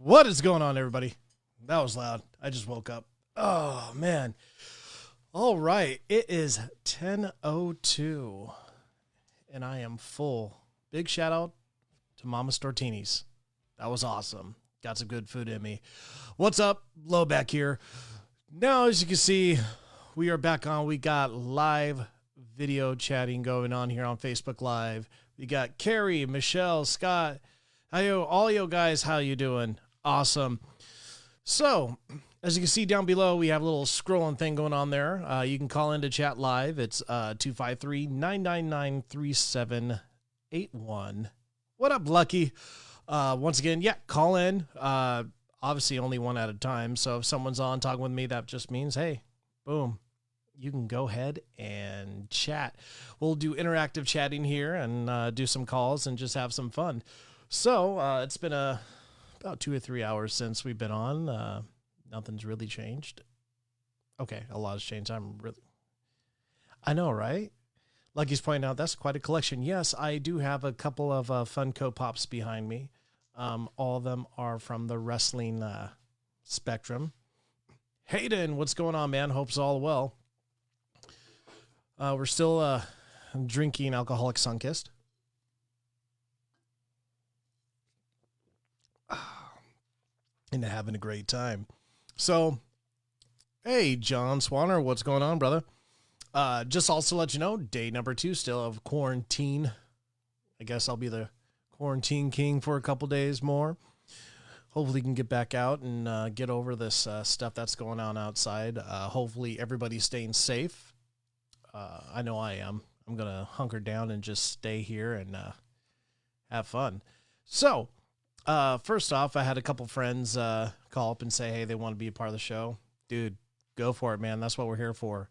What is going on, everybody? That was loud. I just woke up. Oh, man. All right. It is 10:02, and I am full. Big shout out to Mama Stortini's. That was awesome. Got some good food in me. What's up? Low back here. Now, as you can see, we are back on. We got live video chatting going on here on Facebook Live. We got Carrie, Michelle, Scott. All you guys, how you doing? Awesome. So, as you can see down below, we have a little scrolling thing going on there. You can call in to chat live. It's 253-999-3781. What up, Lucky? Once again, yeah, call in. Obviously, only one at a time. So if someone's on talking with me, that just means, hey, boom, you can go ahead and chat. We'll do interactive chatting here and do some calls and just have some fun. So it's been about 2 or 3 hours since we've been on. Nothing's really changed. Okay, a lot has changed. I know, right? Lucky's pointing out that's quite a collection. Yes, I do have a couple of Funko Pops behind me. All of them are from the wrestling spectrum. Hayden, what's going on, man? Hope's all well. We're still drinking Alcoholic Sunkist. And having a great time. So, hey, John Swanner, what's going on, brother? Just also let you know, day number 2 still of quarantine. I guess I'll be the quarantine king for a couple days more. Hopefully can get back out and get over this stuff that's going on outside. Hopefully everybody's staying safe. I know I am. I'm going to hunker down and just stay here and have fun. So, first off, I had a couple friends call up and say, hey, they want to be a part of the show. Dude, go for it, man. That's what we're here for.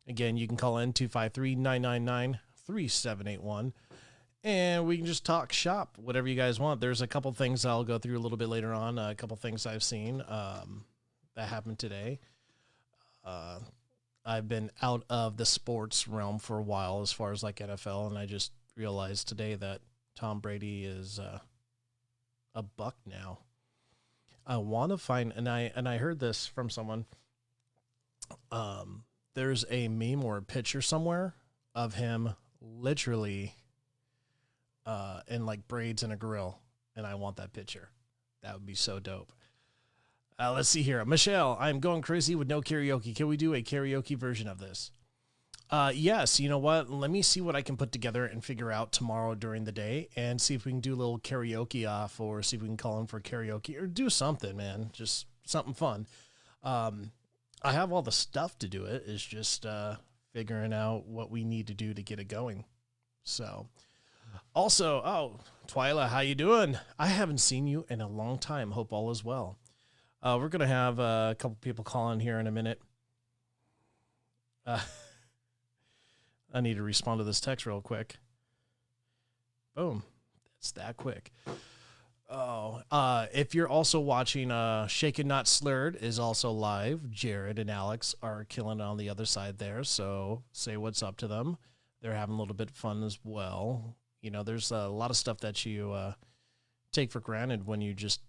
Again, you can call in 253-999-3781, and we can just talk shop, whatever you guys want. There's a couple things I'll go through a little bit later on, a couple things I've seen that happened today. I've been out of the sports realm for a while as far as like NFL, and I just realized today that Tom Brady is a buck now. I want to find, and I heard this from someone. There's a meme or a picture somewhere of him literally in like braids and a grill, and I want that picture. That would be so dope. Let's see here. Michelle, I'm going crazy with no karaoke. Can we do a karaoke version of this? Yes, you know what? Let me see what I can put together and figure out tomorrow during the day and see if we can do a little karaoke off or see if we can call in for karaoke or do something, man. Just something fun. I have all the stuff to do it. It's just figuring out what we need to do to get it going. So, also, Twyla, how you doing? I haven't seen you in a long time. Hope all is well. We're going to have a couple people call in here in a minute. I need to respond to this text real quick. Boom. That's that quick. If you're also watching, Shaken Not Slurred is also live. Jared and Alex are killing it on the other side there. So say what's up to them. They're having a little bit of fun as well. You know, there's a lot of stuff that you, take for granted when you just,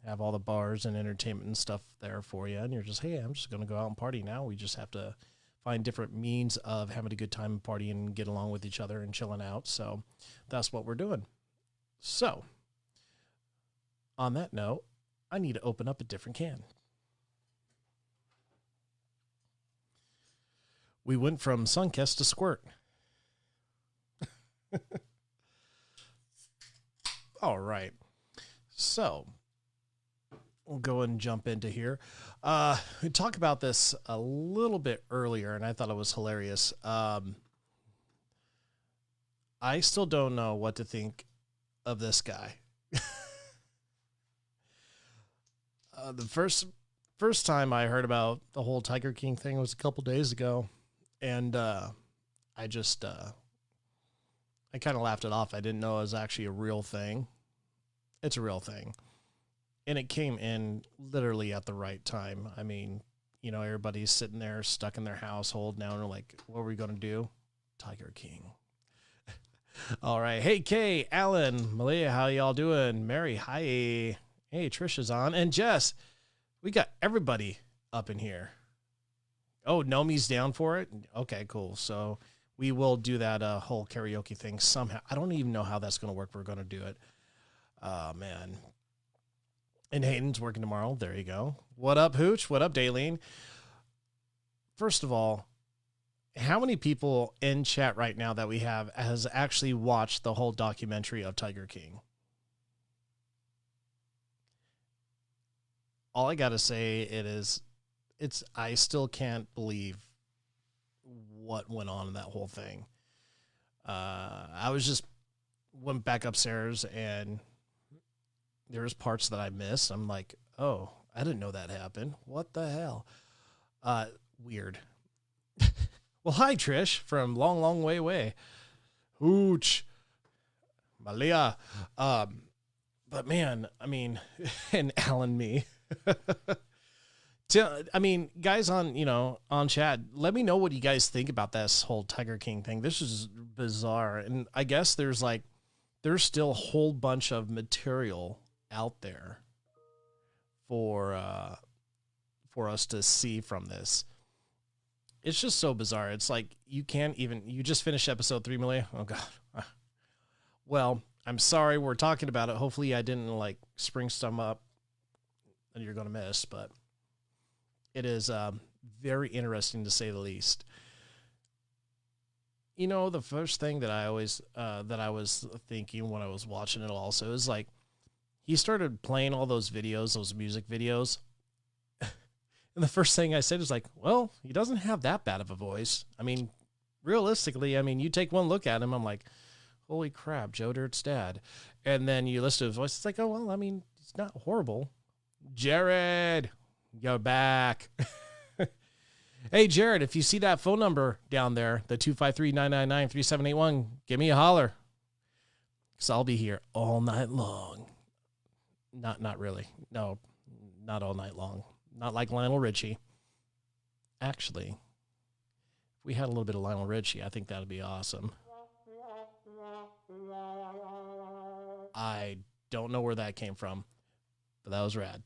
have all the bars and entertainment and stuff there for you. And you're just, hey, I'm just going to go out and party now. We just have to find different means of having a good time and partying and get along with each other and chilling out. So that's what we're doing. So on that note, I need to open up a different can. We went from Sunkist to Squirt. All right. So we'll go and jump into here. We talked about this a little bit earlier, and I thought it was hilarious. I still don't know what to think of this guy. The first time I heard about the whole Tiger King thing was a couple days ago, and I kind of laughed it off. I didn't know it was actually a real thing. It's a real thing. And it came in literally at the right time. I mean, everybody's sitting there stuck in their household now, and they're like, what are we going to do? Tiger King. All right. Hey, Kay, Alan, Malia, how y'all doing? Mary, hi. Hey, Trisha's on. And Jess, we got everybody up in here. Oh, Nomi's down for it? Okay, cool. So we will do that whole karaoke thing somehow. I don't even know how that's going to work. We're going to do it. Man. And Hayden's working tomorrow. There you go. What up, Hooch? What up, Daleen? First of all, how many people in chat right now that we have has actually watched the whole documentary of Tiger King? All I got to say I still can't believe what went on in that whole thing. I went back upstairs and there's parts that I missed. I'm like, oh, I didn't know that happened. What the hell? Weird. Well, hi, Trish from Long, Long Way Away. Hooch. Malia. But man, I mean, and Alan me. I mean, guys on chat, let me know what you guys think about this whole Tiger King thing. This is bizarre. And I guess there's still a whole bunch of material out there for us to see from this. It's just so bizarre. It's like you just finished episode 3, Malia. Oh God. Well, I'm sorry we're talking about it. Hopefully I didn't spring some up and you're going to miss, but it is very interesting to say the least. You know, the first thing that I always that I was thinking when I was watching it also is he started playing all those videos, those music videos. And the first thing I said was well, he doesn't have that bad of a voice. I mean, realistically, you take one look at him, I'm like, holy crap, Joe Dirt's dad. And then you listen to his voice, it's oh, well, it's not horrible. Jared, go back. Hey, Jared, if you see that phone number down there, the 253-999-3781, give me a holler. Because I'll be here all night long. Not really. No, not all night long. Not like Lionel Richie. Actually, if we had a little bit of Lionel Richie, I think that would be awesome. I don't know where that came from, but that was rad.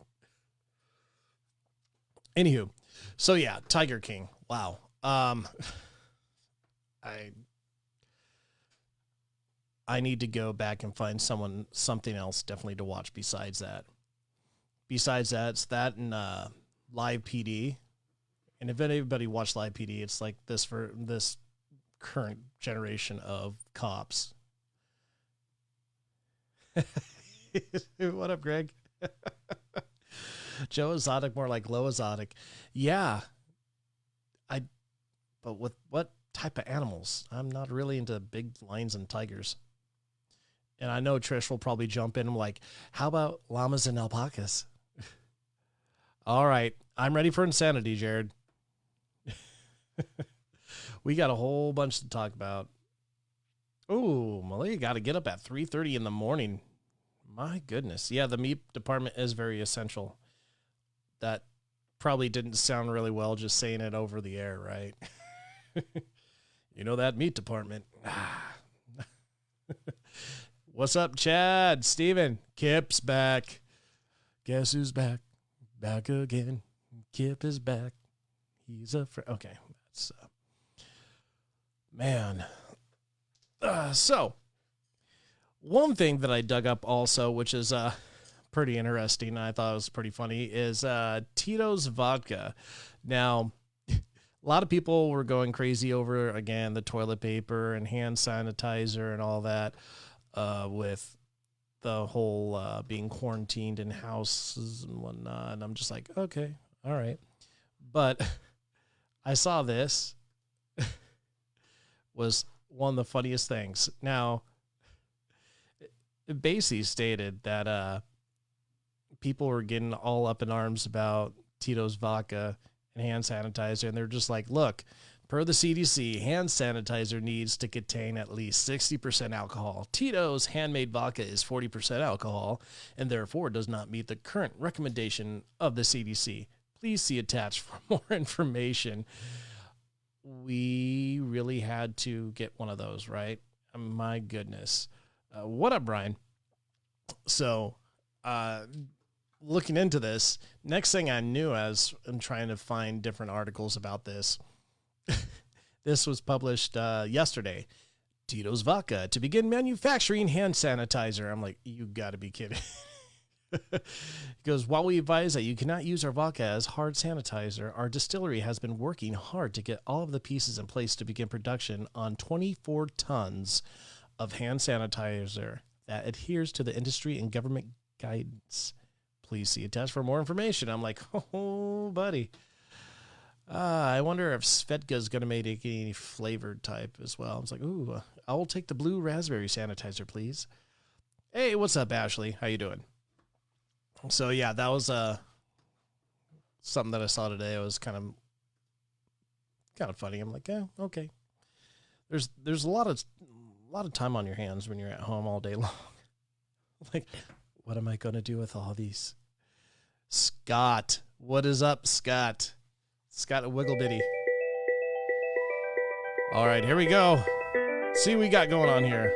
Anywho, so yeah, Tiger King. Wow. I need to go back and find something else definitely to watch besides that. Besides that, it's that and Live PD. And if anybody watched Live PD, it's like this for this current generation of cops. What up, Greg? Joe Exotic, more like low exotic. Yeah. But with what type of animals? I'm not really into big lions and tigers. And I know Trish will probably jump in and how about llamas and alpacas? All right. I'm ready for insanity, Jared. We got a whole bunch to talk about. Oh, Malia got to get up at 3:30 in the morning. My goodness. Yeah, the meat department is very essential. That probably didn't sound really well just saying it over the air, right? You know that meat department. What's up, Chad? Steven? Kip's back. Guess who's back? Back again. Kip is back. He's a friend. Okay, that's man. So one thing that I dug up also, which is pretty interesting, I thought it was pretty funny, is Titos Vodka. Now, a lot of people were going crazy over, again, the toilet paper and hand sanitizer and all that with the whole being quarantined in houses and whatnot. And I'm just like, okay, all right. But I saw this was one of the funniest things. Now, it basically stated that people were getting all up in arms about Titos Vodka and hand sanitizer, and they're just like, look, per the CDC, hand sanitizer needs to contain at least 60% alcohol. Tito's handmade vodka is 40% alcohol and therefore does not meet the current recommendation of the CDC. Please see attached for more information. We really had to get one of those, right? My goodness. What up, Brian? So, looking into this, next thing I knew, as I'm trying to find different articles about this, this was published yesterday. Titos Vodka to begin manufacturing hand sanitizer. I'm like, you got to be kidding. He goes, while we advise that you cannot use our vodka as hard sanitizer, our distillery has been working hard to get all of the pieces in place to begin production on 24 tons of hand sanitizer that adheres to the industry and government guidance. Please see attached for more information. I'm like, oh, buddy. I wonder if Svedka is going to make any flavored type as well. I was like, ooh, I will take the blue raspberry sanitizer, please. Hey, what's up, Ashley? How you doing? So yeah, that was something that I saw today. It was kind of funny. I'm like, yeah, okay. There's a lot of time on your hands when you're at home all day long. Like, what am I going to do with all these? Scott, what is up, Scott? Scott Wigglebitty. All right, here we go. See what we got going on here.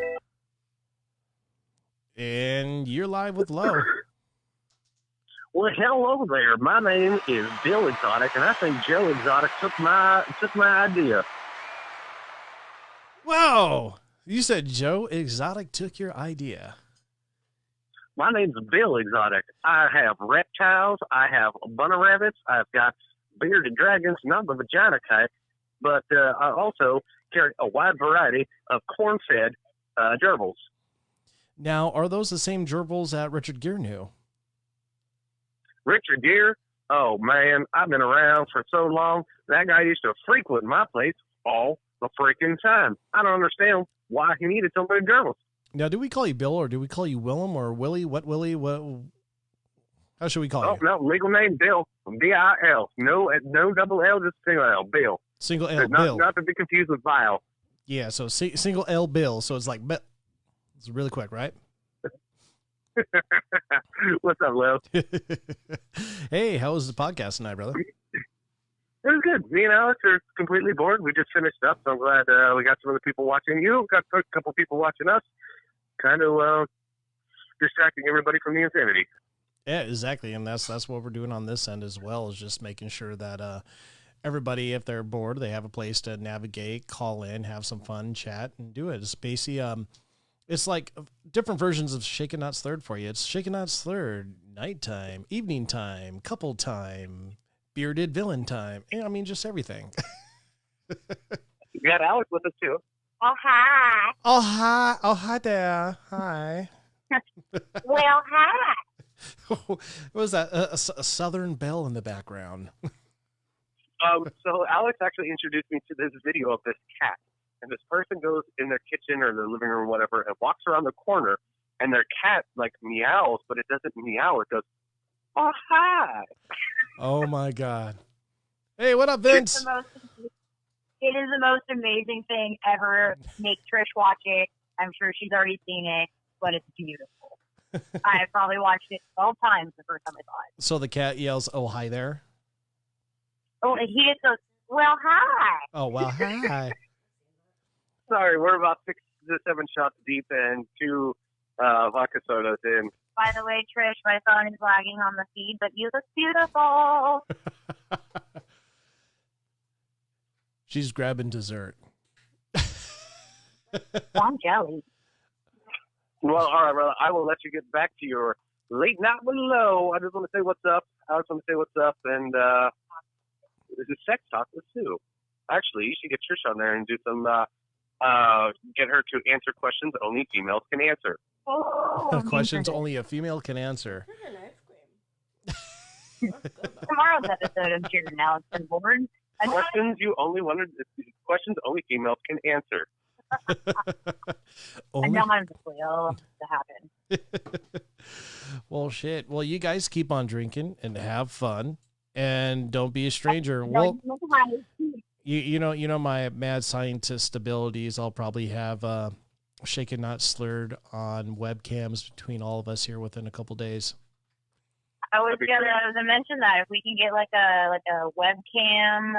And you're live with Low. Well, hello there. My name is Bill Exotic, and I think Joe Exotic took my idea. Whoa! You said Joe Exotic took your idea. My name's Bill Exotic. I have reptiles. I have bunny rabbits. I've got bearded dragons, not the vagina type, but I also carry a wide variety of corn-fed gerbils. Now, are those the same gerbils that Richard Gere knew? Richard Gere? Oh, man, I've been around for so long. That guy used to frequent my place all the freaking time. I don't understand why he needed so many gerbils. Now, do we call you Bill, or do we call you Willem, or Willie? What Willie? What? How should we call you? Oh, no, legal name, Bill. B-I-L. No double L, just single L, Bill. Single L, not, Bill. Not to be confused with Vile. Yeah, so single L, Bill. So it's like, it's really quick, right? What's up, Lil? Hey, how was the podcast tonight, brother? It was good. Me and Alex are completely bored. We just finished up, so I'm glad we got some other people watching you. Got a couple people watching us. Kind of distracting everybody from the insanity. Yeah, exactly, and that's what we're doing on this end as well, is just making sure that everybody, if they're bored, they have a place to navigate, call in, have some fun, chat, and do it. It's basically, it's like different versions of Shaken Not Slurred for you. It's Shaken Not Slurred, nighttime, evening time, couple time, bearded villain time. I mean, just everything. You got Alex with us, too. Oh, hi. Oh, hi. Oh, hi there. Hi. Well, hi. What was that? A Southern belle in the background. So Alex actually introduced me to this video of this cat. And this person goes in their kitchen or their living room or whatever and walks around the corner, and their cat, like, meows, but it doesn't meow. It goes, oh, hi. Oh, my God. Hey, what up, Vince? It is the most amazing thing ever. Make Trish watch it. I'm sure she's already seen it, but it's beautiful. I probably watched it 12 times the first time I saw it. So the cat yells, oh, hi there? Oh, and he just goes, well, hi. Oh, well, hi. Sorry, we're about 6 to 7 shots deep and 2 vodka sodas in. By the way, Trish, my phone is lagging on the feed, but you look beautiful. She's grabbing dessert. I'm jelly. Well, all right, brother. I will let you get back to your late night below. I just want to say what's up. Alex want to say what's up. And this is Sex Talk with Sue. Actually, you should get Trish on there and do some, get her to answer questions only females can answer. Oh, Questions only a female can answer. Tomorrow's episode of Jared and Alex on board. Questions only females can answer. I know I'm just will to happen. Well, shit. Well, you guys keep on drinking and have fun, and don't be a stranger. Well, you know my mad scientist abilities. I'll probably have Shaken Not Slurred on webcams between all of us here within a couple days. I was gonna mention that if we can get like a webcam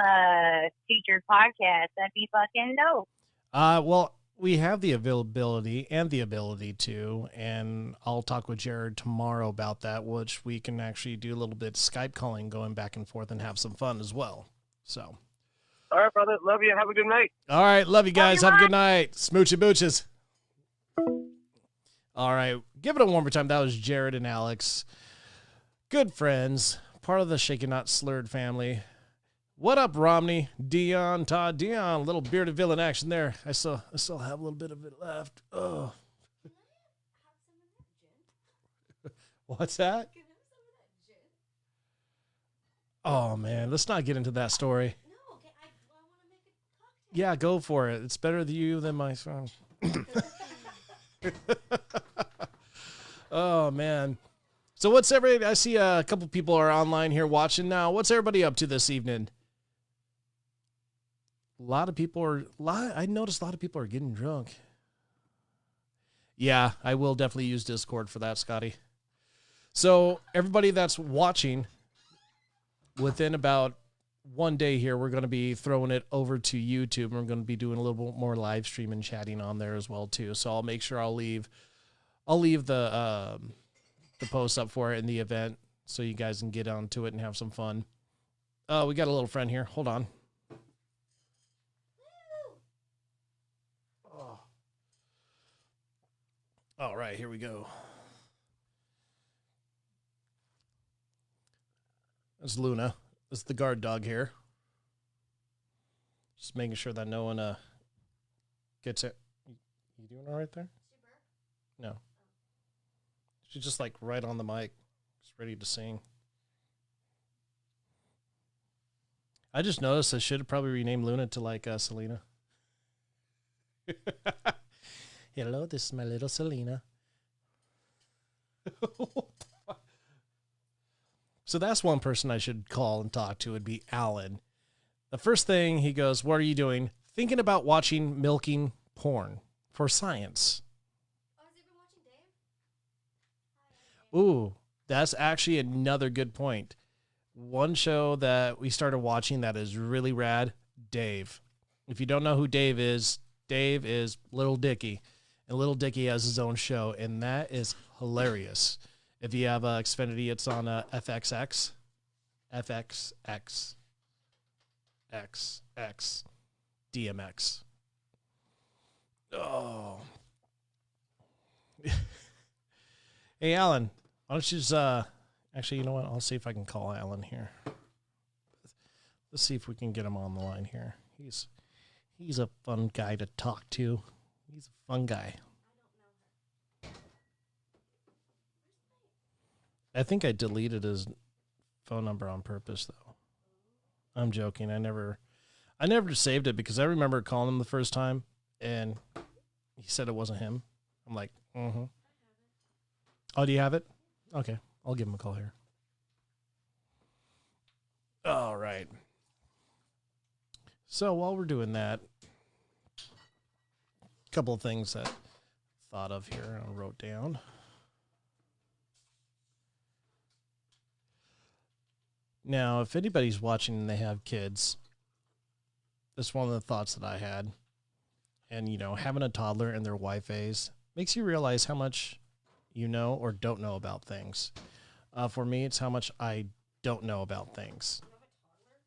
featured podcast, that'd be fucking dope. Well, we have the availability and the ability to, and I'll talk with Jared tomorrow about that, which we can actually do a little bit Skype calling, going back and forth, and have some fun as well. So, All right, brother. Love you. Have a good night. all right, love you guys. Love you, Have a good night. Smoochy booches. All right, give it a one more time. That was Jared and Alex, good friends, part of the Shaken Not Slurred family. What up, Romney, Dion, Todd, Dion? Little bearded villain action there. I still have a little bit of it left. Oh, what's that? Oh man, let's not get into that story. No, okay, I want to make a cocktail. Yeah, go for it. It's better than you than my son. Oh man. So what's everybody? I see a couple people are online here watching now. What's everybody up to this evening? I noticed a lot of people are getting drunk. Yeah, I will definitely use Discord for that, Scotty. So everybody that's watching, within about one day here, we're going to be throwing it over to YouTube, and we're going to be doing a little bit more live stream and chatting on there as well too. So I'll make sure I'll leave the post up for it in the event, so you guys can get onto it and have some fun. Oh, we got a little friend here. Hold on. Oh. All right, here we go. That's Luna. That's the guard dog here. Just making sure that no one gets it. You doing all right there? No. She's just like right on the mic, just ready to sing. I just noticed I should have probably renamed Luna to like Selena. Hello, this is my little Selena. So that's one person I should call and talk to, would be Alan. The first thing he goes, "What are you doing?" "Thinking about watching milking porn for science." Oh, has he been watching Dave? Ooh, that's actually another good point. One show that we started watching that is really rad, Dave. If you don't know who Dave is Little Dicky. And Little Dicky has his own show, and that is hilarious. If you have Xfinity, it's on FXX. FXX. XX. DMX. Oh. Hey, Alan, why don't you just, actually, you know what? I'll see if I can call Alan here. Let's see if we can get him on the line here. He's a fun guy to talk to. He's a fun guy. I think I deleted his phone number on purpose, though. I'm joking. I never saved it because I remember calling him the first time, and he said it wasn't him. I'm like, mm-hmm. Oh, do you have it? Okay, I'll give him a call here. All right. So while we're doing that, a couple of things that I thought of here I wrote down. Now, if anybody's watching and they have kids, this is one of the thoughts that I had. And, you know, having a toddler in their Y-phase makes you realize how much you know or don't know about things. For me, it's how much I don't know about things. You have a toddler?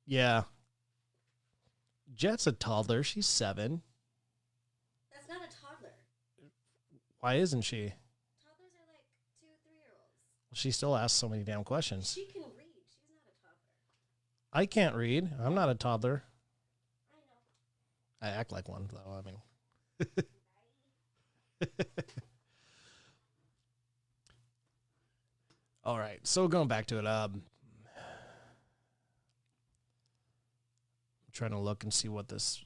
Yeah. Jet's a toddler. She's 7. That's not a toddler. Why isn't she? Toddlers are like 2, 3-year-olds. She still asks so many damn questions. She can read. She's not a toddler. I can't read. I'm not a toddler. I know. I act like one, though. I mean. All right. So going back to it, I'm trying to look and see what this.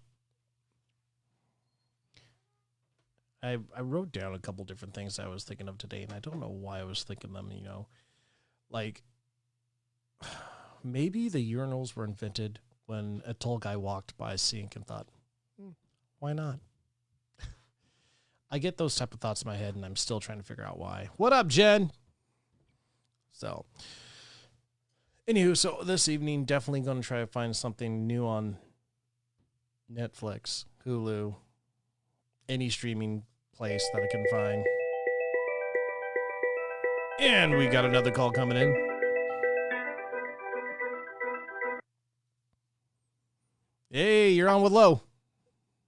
I wrote down a couple different things I was thinking of today, and I don't know why I was thinking them. You know, like maybe the urinals were invented when a tall guy walked by a sink and thought, why not? I get those type of thoughts in my head, and I'm still trying to figure out why. What up, Jen? So, anywho, so this evening, definitely going to try to find something new on Netflix, Hulu, any streaming place that I can find. And we got another call coming in. Hey, you're on with Low.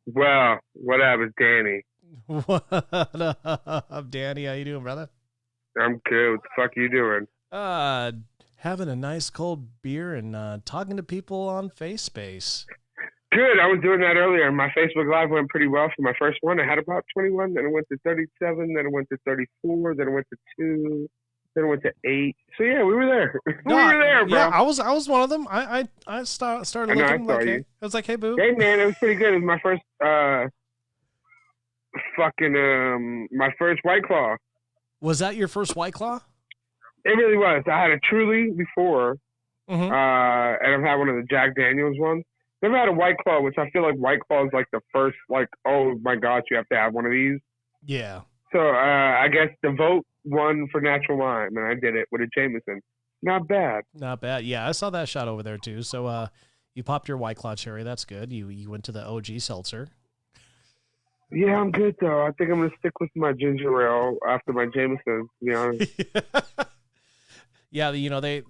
Well, what up, it's Danny. What up, Danny? How you doing, brother? I'm good. What the fuck are you doing? Having a nice cold beer and talking to people on FaceSpace. Good. I was doing that earlier. My Facebook Live went pretty well for my first one. I had about 21, then it went to 37, then it went to 34, then it went to 2, then it went to 8. So yeah, we were there. We were there, bro. Yeah, I was one of them. I started looking like, hey, I was like, hey, boo. Hey, man, it was pretty good. It was my first my first White Claw. Was that your first White Claw? It really was. I had a Truly before, Mm-hmm. and I've had one of the Jack Daniels ones. Never had a White Claw, which I feel like White Claw is like the first, like, oh my gosh, you have to have one of these. Yeah. So I guess the vote won for Natural Lime, and I did it with a Jameson. Not bad. Not bad. Yeah, I saw that shot over there too. So you popped your White Claw cherry. That's good. You went to the OG seltzer. Yeah, I'm good though. I think I'm gonna stick with my ginger ale after my Jameson. To be honest. Yeah, you know, they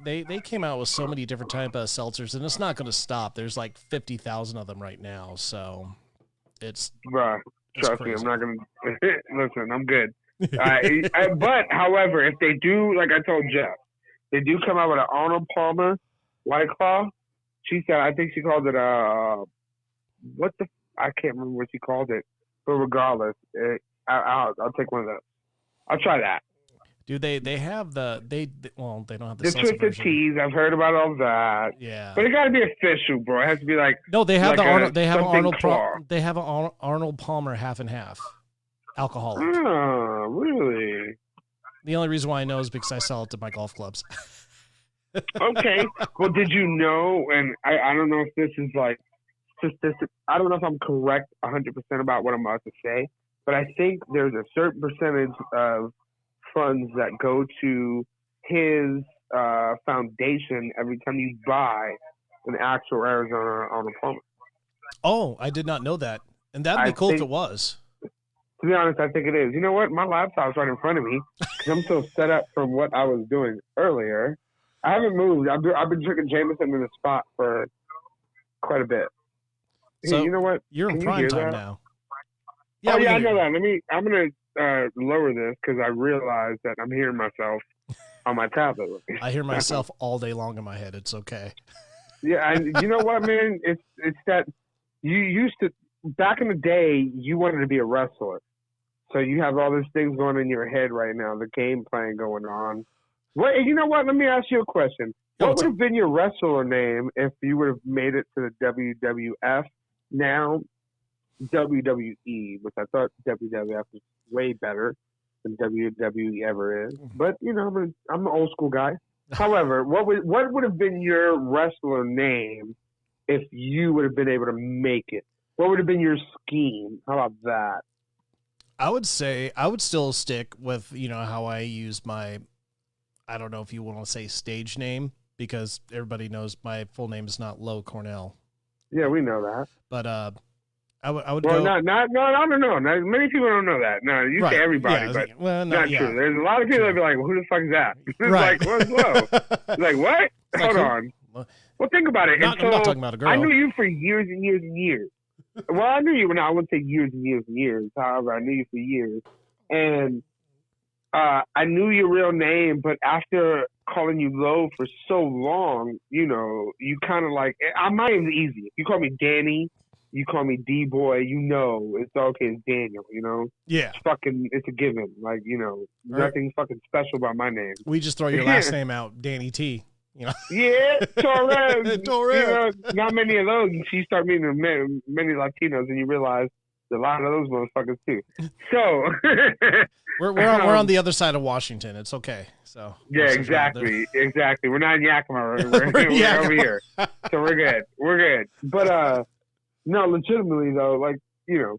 came out with so many different type of seltzers, and it's not going to stop. There's like 50,000 of them right now, so it's Bruh, trust me, crazy. I'm not gonna listen. I'm good. But however, if they do, like I told Jeff, they do come out with an Arnold Palmer White Claw. She said, I think she called it I can't remember what she called it. But regardless, I'll take one of those. I'll try that. Dude, they have they don't have the The seltzer Twisted version. Teas, I've heard about all that. Yeah. But it got to be official, bro. It has to be like No, they have like the Arnold. They have an something Arnold. claw. They have an Arnold Palmer half and half, alcoholic. Oh, really? The only reason why I know is because I sell it to my golf clubs. Okay. Well, did you know, and I don't know if this is like statistic, I don't know if I'm correct 100% about what I'm about to say, but I think there's a certain percentage of funds that go to his foundation every time you buy an actual Arizona Arnold Palmer. Oh, I did not know that, and that'd be I cool if think- it was. To be honest, I think it is. You know what? My laptop's right in front of me because I'm so set up from what I was doing earlier. I haven't moved. I've been drinking Jameson in the spot for quite a bit. Hey, So, you know what? You're in Can you prime hear time that? now. Oh we yeah, I can know hear you. that. I'm gonna lower this because I realize that I'm hearing myself on my tablet. I hear myself all day long in my head. It's okay. Yeah, and you know what, man? It's that you used to back in the day. You wanted to be a wrestler, so you have all these things going in your head right now. The game plan going on. What? You know what? Let me ask you a question. Yo, What what's would have been your wrestler name if you would have made it to the WWF? Now WWE, which I thought WWF was way better than WWE ever is. But you know, I'm an old school guy. However, what would have been your wrestler name if you would have been able to make it? What would have been your scheme? How about that? I would say I would still stick with, you know, how I use my, I don't know if you want to say stage name, because everybody knows my full name is not Low Cornell. Yeah, we know that. But I would Well, go. no. Many people don't know that. No, you Right. say everybody, Yeah, but well, no, not yeah. true. There's a lot of people that be like, well, "Who the fuck is that?" It's Right. like, what's Low? It's like, what? It's Hold like, on. Well, Well, think about it. I'm not talking about a girl. I knew you for years and years and years. Well, I knew you when I wouldn't say years and years and years. However, I knew you for years. And I knew your real name, but after calling you Low for so long, you know, you kind of like, my name's easy. If you call me Danny, you call me D-Boy, you know, it's okay, it's Daniel, you know? Yeah. It's a given. Like, you know, Right. nothing fucking special about my name. We just throw your last name out, Danny T. You know. Yeah, Torres. Torres. You know, not many of those. So you start meeting many Latinos, and you realize there's a lot of those motherfuckers too. So We're on the other side of Washington. It's okay. So yeah, exactly. We're not in Yakima. We're Yakima. over here, so we're good. We're good. But no, legitimately though, like, you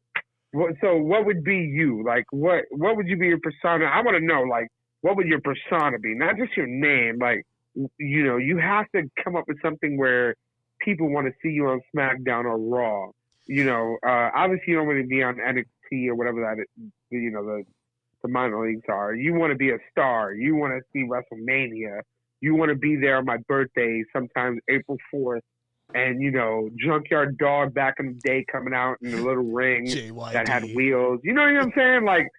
know, so what would be you? Like, what would you be your persona? I want to know, like, what would your persona be? Not just your name, like. You know, you have to come up with something where people want to see you on SmackDown or Raw. You know, obviously you don't want to be on NXT WRC or whatever that is, the minor leagues are. You want to be a star. You want to see WrestleMania. You want to be there on my birthday, sometimes April 4th. And, Junkyard Dog back in the day coming out in a little ring JYD. that had wheels. You know what I'm saying? Like,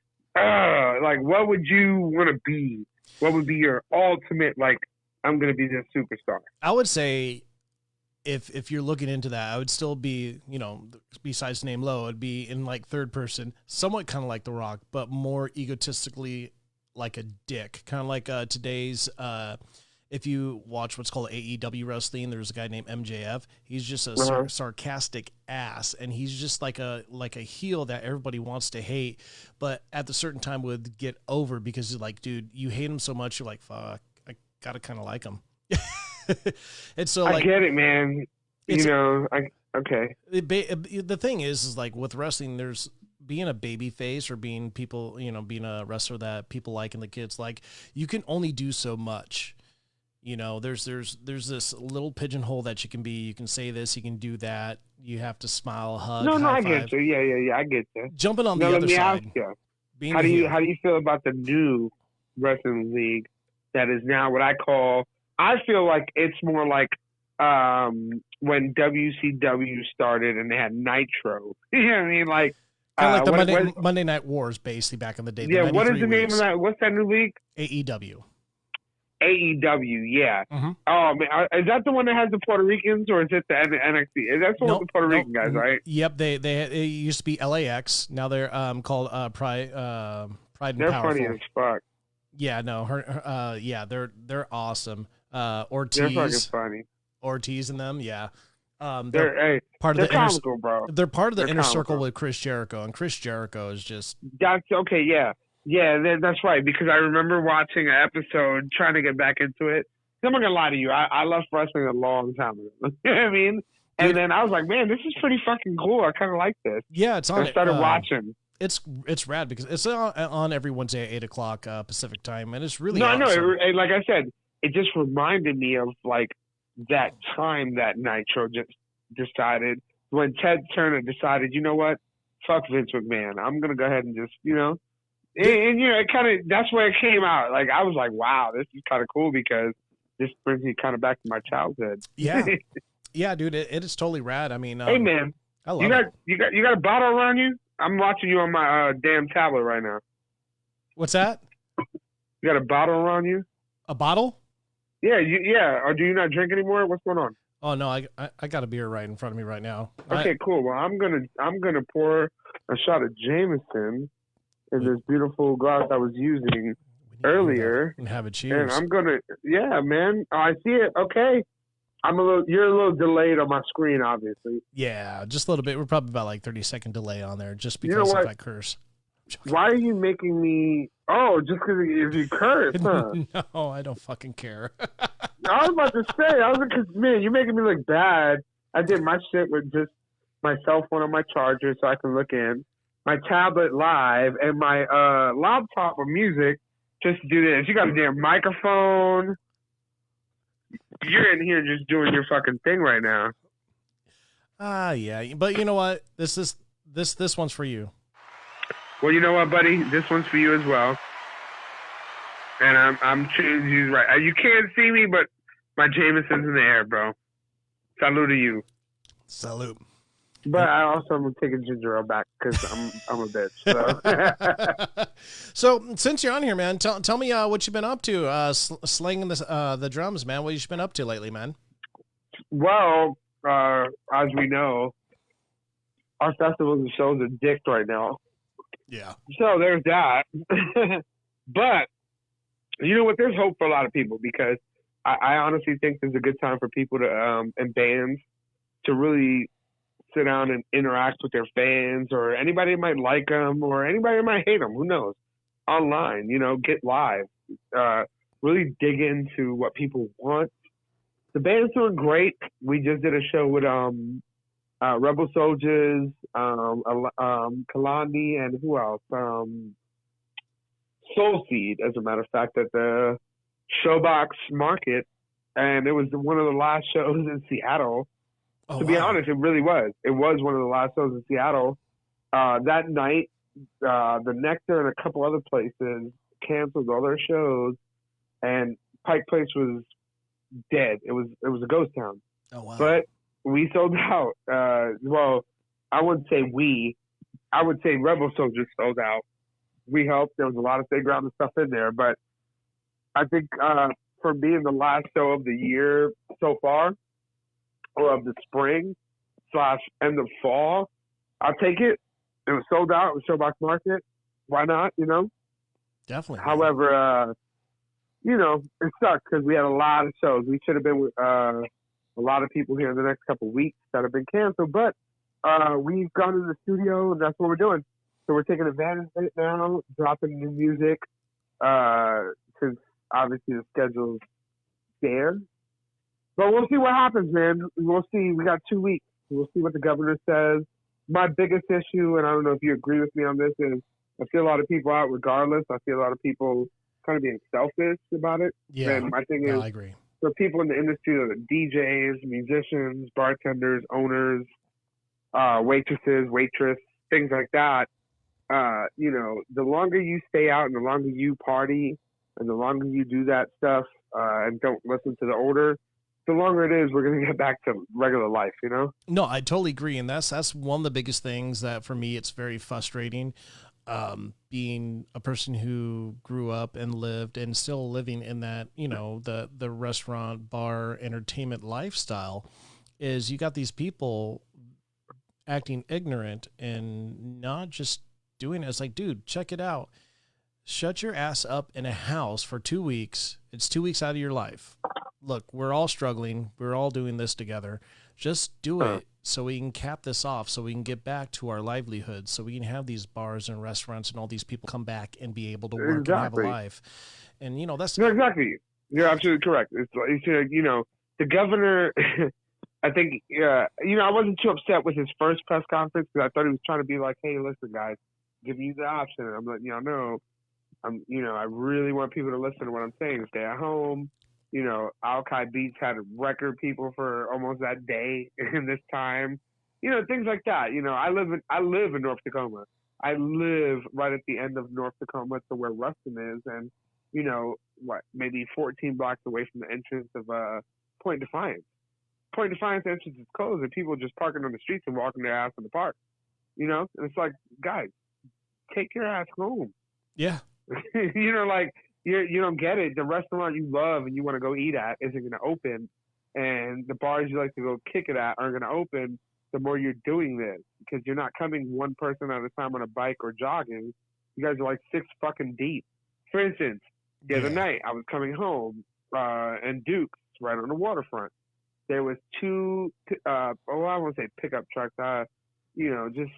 what would you want to be? What would be your ultimate, like, I'm going to be this superstar? I would say if you're looking into that, I would still be, besides name low, it'd be in like third person, somewhat kind of like The Rock, but more egotistically like a dick. Kind of like today's, if you watch what's called AEW wrestling, there's a guy named MJF. He's just a sarcastic ass, and he's just like a heel that everybody wants to hate, but at the certain time would get over because like, dude, you hate him so much, you're like, fuck, I gotta kind of like him. And so like, I get it, man. Okay. The thing is like with wrestling, there's being a baby face or being people, being a wrestler that people like and the kids like, you can only do so much. There's this little pigeonhole that you can be. You can say this, you can do that. You have to smile, hug. No, high I five. get you. Yeah, I get you. Jumping on the let other me side. ask you, Being how do heel. you feel about the new wrestling league that is now what I call? I feel like it's more like when WCW started and they had Nitro. You know what I mean? Like Kind of like the Monday Night Wars, basically back in the day. Yeah, what is the name of that? What's that new league? AEW. AEW, yeah. Mm-hmm. Oh man, is that the one that has the Puerto Ricans, or is it the NXT? Is that the one with the Puerto Rican guys, right? Yep, they used to be LAX. Now they're called Pride and They're Powerful. funny as fuck. Yeah, no, they're awesome. Ortiz, They're fucking funny. Ortiz and them, yeah. They're part of they're the comical, bro. They're part of the They're inner comical. circle with Chris Jericho, and Chris Jericho is just That's okay, yeah. Yeah, that's right, because I remember watching an episode, trying to get back into it. I'm not going to lie to you. I left wrestling a long time ago. You know what I mean? And then I was like, man, this is pretty fucking cool. I kind of like this. Yeah, it's on. I started watching. It's rad because it's on every Wednesday at 8:00 Pacific time, and it's really No, awesome. I know. Like I said, it just reminded me of like that time that Nitro just decided when Ted Turner decided, you know what, fuck Vince McMahon. I'm gonna go ahead and just, and it kind of, that's where it came out. Like I was like, wow, this is kind of cool because this brings me kind of back to my childhood. Yeah, yeah, dude, it is totally rad. I mean, hey man, I love it. You got a bottle around you? I'm watching you on my damn tablet right now. What's that? You got a bottle around you? A bottle? Yeah, yeah. Or do you not drink anymore? What's going on? Oh no, I got a beer right in front of me right now. Okay, cool. Well, I'm gonna pour a shot of Jameson in this beautiful glass I was using earlier, and have a cheers. and I'm gonna, yeah, man. I see it. Okay, you're a little delayed on my screen, obviously. Yeah, just a little bit. We're probably about like 30-second delay on there, just because You know if what? I curse. Why are you making me? Oh, just because if you curse, huh? No, I don't fucking care. I was about to say, man, you're making me look bad. I did my shit with just my cell phone on my charger so I can look in, my tablet live, and my laptop with music just to do this. You got a damn microphone. You're in here just doing your fucking thing right now. Yeah, but you know what? This one's for you. Well, you know what, buddy? This one's for you as well. And I'm choosing you right. You can't see me, but my Jameson's in the air, bro. Salute to you. Salute. But I also am taking ginger ale back because I'm a bitch. So. So since you're on here, man, tell me what you've been up to, slinging the drums, man. What you've been up to lately, man? Well, as we know, our festivals and shows are dicked right now. Yeah. So there's that. But you know what? There's hope for a lot of people because I honestly think there's a good time for people to and bands to really sit down and interact with their fans or anybody might like them or anybody might hate them. Who knows? Online, get live. Really dig into what people want. The band's doing great. We just did a show with Rebel Soldiers, Kalandi, and who else? Soul Seed, as a matter of fact, at the Showbox Market, and it was one of the last shows in Seattle. Oh, to be honest, it really was. It was one of the last shows in Seattle. That night, the Nectar and a couple other places canceled all their shows, and Pike Place was dead. It was a ghost town. Oh wow. But we sold out. Well, I wouldn't say we. I would say Rebel Soldiers sold out. We helped. There was a lot of playground and stuff in there, but I think for being the last show of the year so far, or of the spring / end of fall, I'll take it. It was sold out. It was Showbox Market. Why not? You know. Definitely. However, you know, it sucks because we had a lot of shows. We should have been with a lot of people here in the next couple of weeks that have been canceled, but we've gone to the studio and that's what we're doing. So we're taking advantage of it now, dropping new music, since obviously the schedule's there. But we'll see what happens, man. We'll see. We got 2 weeks. We'll see what the governor says. My biggest issue, and I don't know if you agree with me on this, is I see a lot of people out regardless. I see a lot of people kind of being selfish about it. Yeah. And my thing is, I agree. for people in the industry, the DJs, musicians, bartenders, owners, waitress, things like that, you know, the longer you stay out and the longer you party and the longer you do that stuff and don't listen to the order, the longer it is, we're going to get back to regular life, you know? No, I totally agree. And that's one of the biggest things that for me, it's very frustrating. Being a person who grew up and lived and still living in that, you know, the restaurant, bar, entertainment lifestyle, is you got these people acting ignorant and not just doing it. It's like, dude, check it out. Shut your ass up in a house for 2 weeks. It's 2 weeks out of your life. Look, we're all struggling. We're all doing this together. Just do it so we can cap this off, so we can get back to our livelihood, so we can have these bars and restaurants and all these people come back and be able to work and have a life. And, you know, that's... No, exactly. You're absolutely correct. It's like, you know, the governor... I think, you know, I wasn't too upset with his first press conference because I thought he was trying to be like, hey, listen, guys, give you the option. And I'm like, you know, no, you know, I really want people to listen to what I'm saying. Stay at home. You know, Alki Beats had record people for almost that day in this time. You know, things like that. You know, I live in North Tacoma. I live right at the end of North Tacoma to where Ruston is, and you know, maybe 14 blocks away from the entrance of Point Defiance. Point Defiance entrance is closed, and people just parking on the streets and walking their ass in the park. You know, and it's like, guys, take your ass home. Yeah. You know, like. You don't get it. The restaurant you love and you want to go eat at isn't going to open, and the bars you like to go kick it at aren't going to open. The more you're doing this, because you're not coming one person at a time on a bike or jogging. You guys are like 6 fucking deep. For instance, the other night I was coming home, and Duke's right on the waterfront. There was 2, I won't say pickup trucks. You know, just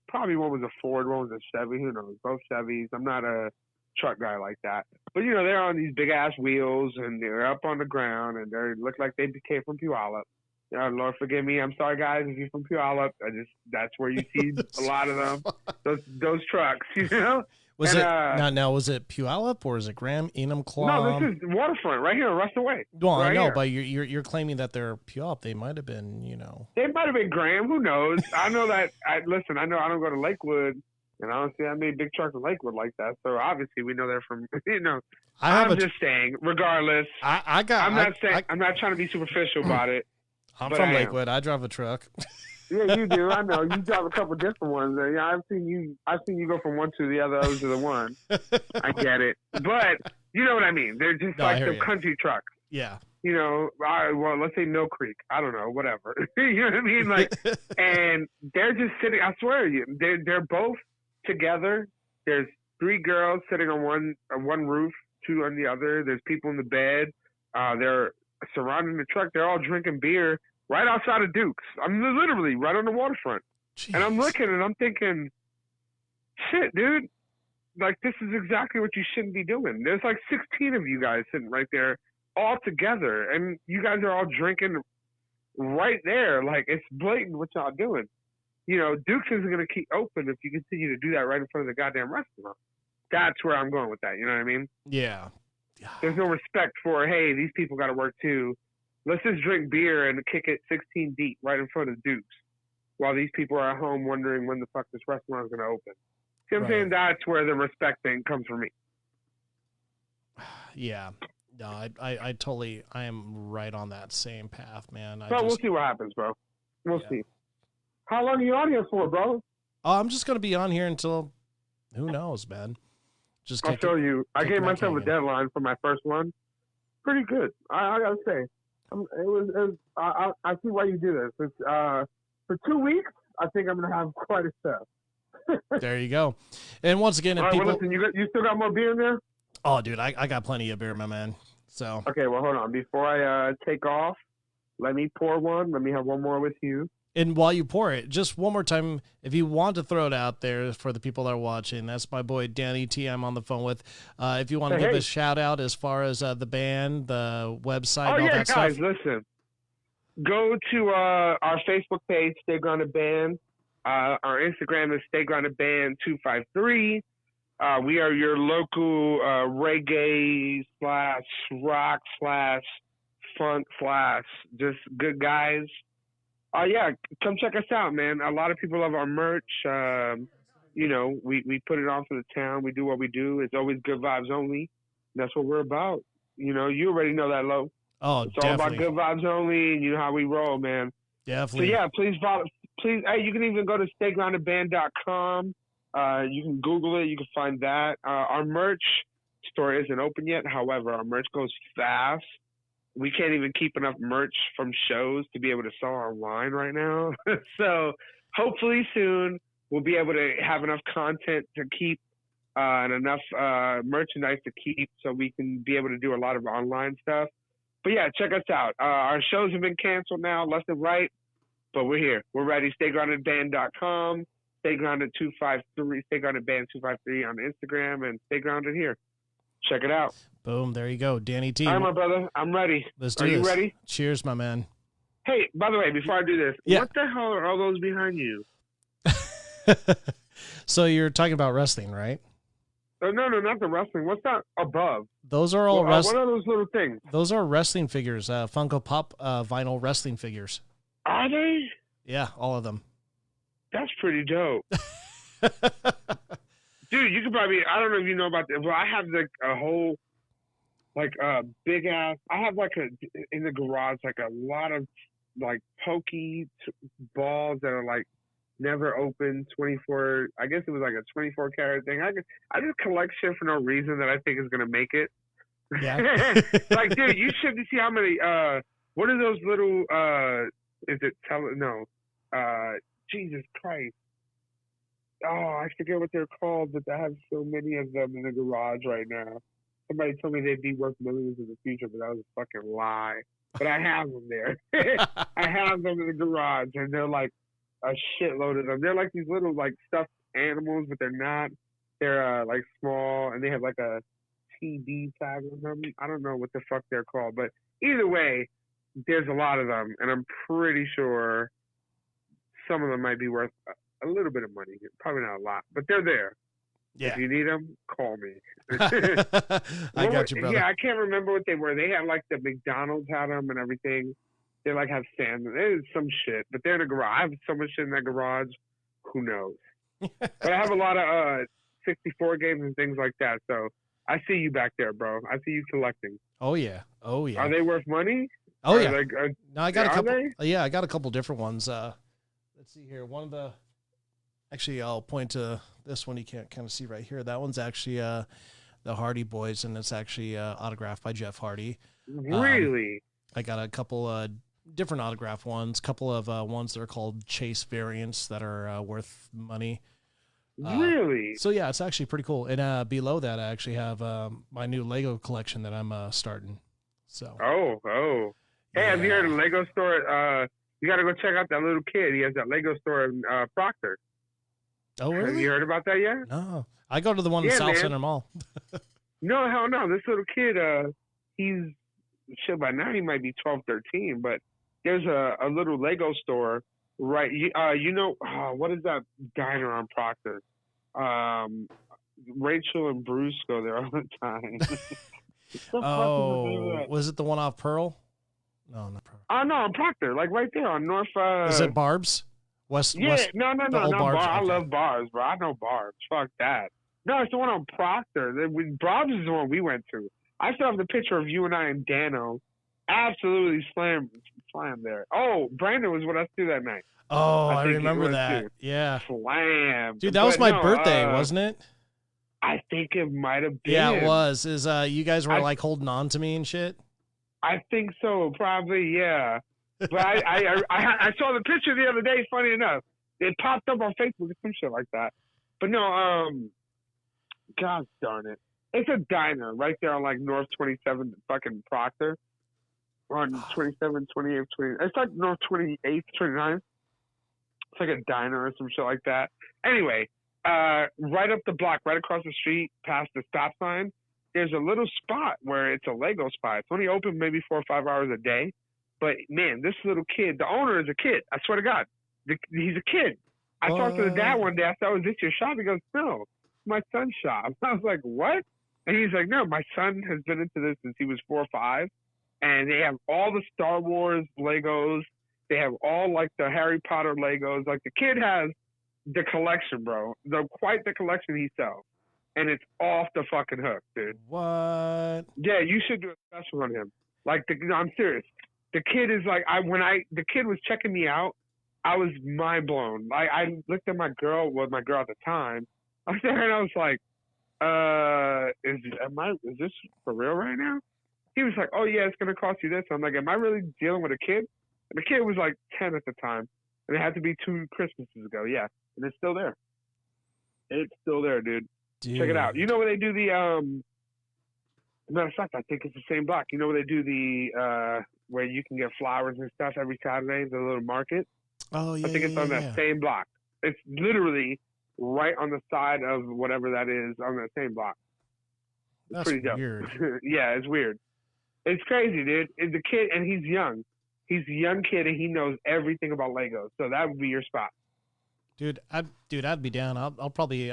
probably one was a Ford, one was a Chevy. Who knows? Both Chevys. I'm not a truck guy like that, but you know, they're on these big ass wheels and they're up on the ground and they look like they came from Puyallup. Lord forgive me, I'm sorry guys if you're from Puyallup. That's where you see a lot of them, those trucks, you know. Was it now was it Puyallup or is it Graham, Enumclaw? No, this is waterfront right here, Ruston Way. Well, right I know, here. but you're claiming that they're Puyallup. They might have been, you know. They might have been Graham. Who knows? I know that. Listen, I know I don't go to Lakewood. And I don't see that many big trucks in Lakewood like that. So obviously we know they're from, you know, I'm just saying, regardless. I'm not trying to be superficial about it. I'm from Lakewood. I drive a truck. Yeah, you do. I know. You drive a couple different ones. Yeah, I've seen you go from one to the other to the one. I get it. But you know what I mean. They're just like the country trucks. Yeah. You know, well, let's say Mill Creek. I don't know, whatever. You know what I mean? Like, and they're just sitting, I swear to you, they're both together. There's 3 girls sitting on one roof, 2 on the other. There's people in the bed. They're surrounding the truck. They're all drinking beer right outside of Duke's. I'm literally right on the waterfront. Jeez. And I'm looking and I'm thinking, shit, dude, like this is exactly what you shouldn't be doing. There's like 16 of you guys sitting right there all together, and you guys are all drinking right there. Like, it's blatant what y'all doing. You know, Duke's isn't going to keep open if you continue to do that right in front of the goddamn restaurant. That's where I'm going with that. You know what I mean? Yeah. There's no respect for, hey, these people got to work too. Let's just drink beer and kick it 16 deep right in front of Duke's. while these people are at home wondering when the fuck this restaurant is going to open. See what I'm Right. saying? That's where the respect thing comes from me. Yeah. No, I totally, I am right on that same path, man. But we'll see what happens, bro. We'll see. How long are you on here for, bro? I'm just going to be on here until, who knows, man. Just I'll show you. I kick gave my myself a can in. deadline for my first one. Pretty good. I gotta say. I see why you do this. It's, for 2 weeks, I think I'm gonna have quite a set. There you go. And once again, if All right, people, well, listen, you still got more beer in there? oh, dude, I got plenty of beer, my man. So, Okay, well, hold on. Before I take off, let me pour one. Let me have one more with you. and while you pour it, just one more time, if you want to throw it out there for the people that are watching, that's my boy Danny T. I'm on the phone with. If you want to give a shout out as far as the band, the website, all that guys, stuff. listen. Go to our Facebook page, Stay Grounded Band. Our Instagram is Stay Grounded Band 253. We are your local reggae / rock / funk / just good guys. Yeah, come check us out, man. A lot of people love our merch. You know, we put it on for the town. We do what we do. It's always good vibes only. That's what we're about. You know, you already know that, Lo. Oh, it's definitely. all about good vibes only, and you know how we roll, man. Definitely. So yeah, please follow. Please, hey, you can even go to staygroundedband.com. You can Google it. You can find that. Our merch store isn't open yet. However, our merch goes fast. We can't even keep enough merch from shows to be able to sell online right now. So hopefully soon we'll be able to have enough content to keep and enough merchandise to keep so we can be able to do a lot of online stuff. But yeah, check us out. Our shows have been canceled now, left and right, but we're here. We're ready. StayGroundedBand.com, StayGrounded253, StayGroundedBand253 on Instagram, and Stay Grounded here. Check it out. Boom. There you go. Danny T. All right, my brother. I'm ready. Let's do Are this. you ready? Cheers, my man. Hey, by the way, before I do this, Yeah. What the hell are all those behind you? So you're talking about wrestling, right? Oh, no, not the wrestling. What's that above? Those are all what are those little things? Those are wrestling figures, Funko Pop vinyl wrestling figures. Are they? Yeah, all of them. That's pretty dope. Dude, you could probably, I don't know if you know about this. Well, I have like a whole, like big ass, I have like in the garage, like a lot of like pokey balls that are like never opened 24, I guess it was like a 24 karat thing. I just collect shit for no reason that I think is going to make it. Yeah. Like, dude, you should see how many, what are those little, is it, Jesus Christ. Oh, I forget what they're called, but I have so many of them in the garage right now. Somebody told me they'd be worth millions in the future, but that was a fucking lie. But I have them there. I have them in the garage, and they're like a shitload of them. They're like these little like stuffed animals, but they're not. They're like small, and they have like a TB tag on them. I don't know what the fuck they're called, but either way, there's a lot of them, and I'm pretty sure some of them might be worth a little bit of money. Probably not a lot, but they're there. Yeah. If you need them, call me. I got you, brother. Yeah, I can't remember what they were. They had like the McDonald's had them and everything. They like have sand. There's some shit, but they're in the garage. I have so much shit in that garage. Who knows? But I have a lot of 64 games and things like that. So I see you back there, bro. I see you collecting. Oh yeah. Oh yeah. Are they worth money? Oh yeah. No, I got a couple. They? Yeah, I got a couple different ones. Let's see here. One of the. Actually, I'll point to this one. You can't kind of see right here. That one's actually the Hardy Boys, and it's actually autographed by Jeff Hardy. Really? I got a couple different autograph ones. Couple of ones that are called Chase variants that are worth money. Really? So yeah, it's actually pretty cool. And below that, I actually have my new Lego collection that I'm starting. So. Oh. Hey, have you heard of Lego store? You got to go check out that little kid. He has that Lego store in Proctor. Oh, really? Have you heard about that yet? No. I go to the one in South Center Mall. No, hell no. This little kid, he's, shit, by now he might be 12, 13, but there's a little Lego store, right? You know, what is that diner on Proctor? Rachel and Bruce go there all the time. Was it the one off Pearl? No, not Pearl. Oh, no, on Proctor, like right there on North. Is it Barb's? West. Yeah, West, no, the old not bars? bar. I Okay. love bars, bro. I know bars. Fuck that. No, it's the one on Proctor. Bob's is the one we went to. I still have the picture of you and I and Dano. Absolutely slam there. Oh, Brandon was with us too that night. Oh, I think it remember was that. too. Yeah. Slam. Dude, that was my no, birthday, wasn't it? I think it might have been. Yeah, it was. You guys were like holding on to me and shit? I think so, probably, yeah. But I saw the picture the other day, funny enough. It popped up on Facebook or some shit like that. But no, God darn it. It's a diner right there on like North 27th fucking Proctor. On 27th, 28th, 20. It's like North 28th, 29th. It's like a diner or some shit like that. Anyway, right up the block, right across the street, past the stop sign, there's a little spot where it's a Lego spot. It's only open maybe 4 or 5 hours a day. But man, this little kid, the owner is a kid. I swear to God, he's a kid. I talked to the dad one day. I said, "Oh, is this your shop?" He goes, "No, it's my son's shop." I was like, "What?" And he's like, "No, my son has been into this since he was 4 or 5, and they have all the Star Wars Legos. They have all like the Harry Potter Legos. Like the kid has the collection, bro. Quite the collection he sells, and it's off the fucking hook, dude. What? Yeah, you should do a special on him. Like, I'm serious. The kid is like, the kid was checking me out, I was mind blown. I looked at my girl at the time. I was there and I was like, is this for real right now? He was like, "Oh yeah, it's gonna cost you this." I'm like, "Am I really dealing with a kid?" And the kid was like 10 at the time, and it had to be 2 Christmases ago. Yeah, and it's still there. It's still there, dude. Check it out. You know where they do the matter of fact, I think it's the same block. You know where they do the where you can get flowers and stuff every Saturday, the little market? Oh yeah. I think it's on that same block. It's literally right on the side of whatever that is on that same block. It's That's pretty dope. weird. Yeah, it's weird. It's crazy, dude. It's a kid, and he's young. He's a young kid, and he knows everything about Legos. So that would be your spot. Dude, I'd be down. I'll probably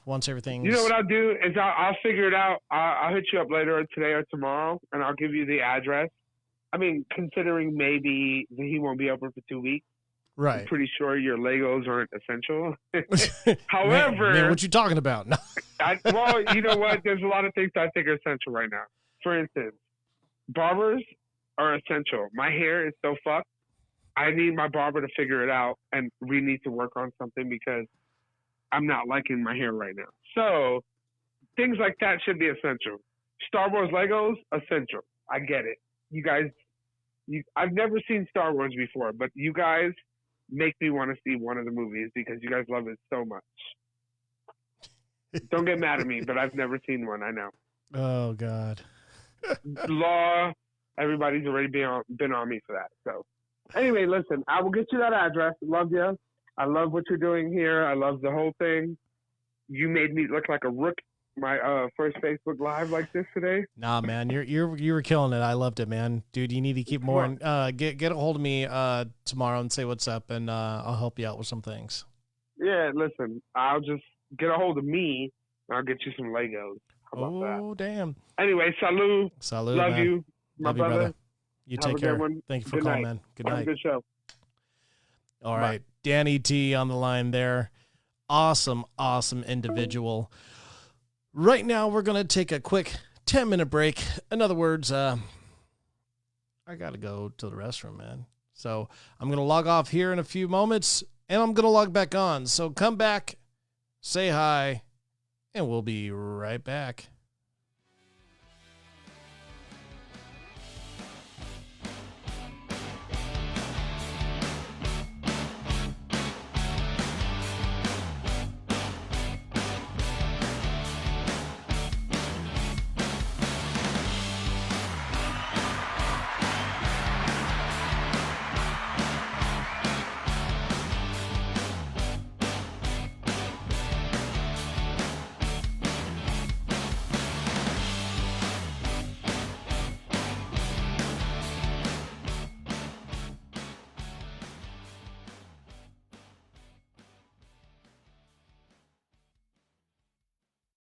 once everything's. You know what I'll do is I'll figure it out. I'll hit you up later or today or tomorrow, and I'll give you the address. I mean, considering maybe he won't be open for 2 weeks, right? I'm pretty sure your Legos aren't essential. However, man, what you talking about? Well, you know what? There's a lot of things I think are essential right now. For instance, barbers are essential. My hair is so fucked. I need my barber to figure it out, and we need to work on something because I'm not liking my hair right now. So things like that should be essential. Star Wars Legos, essential. I get it. You guys, I've never seen Star Wars before, but you guys make me want to see one of the movies because you guys love it so much. Don't get mad at me, but I've never seen one. I know. Oh God. Law, everybody's already been on me for that. So anyway, listen, I will get you that address. Love you. I love what you're doing here. I love the whole thing. You made me look like a rook. My first Facebook Live like this today. Nah, man, you were killing it. I loved it, man. Dude, you need to keep more. And get a hold of me tomorrow and say what's up, and I'll help you out with some things. Yeah, listen, I'll just get a hold of me, and I'll get you some Legos. How about that? Oh, damn. Anyway, salud. Salud, Love man. you, my Love you, brother. You Have take a care. good one. Thank you for Good calling, night. man. Good Have night. a good show. All right, Danny T on the line there. Awesome individual. Right now, we're going to take a quick 10-minute break. In other words, I got to go to the restroom, man. So I'm going to log off here in a few moments, and I'm going to log back on. So come back, say hi, and we'll be right back.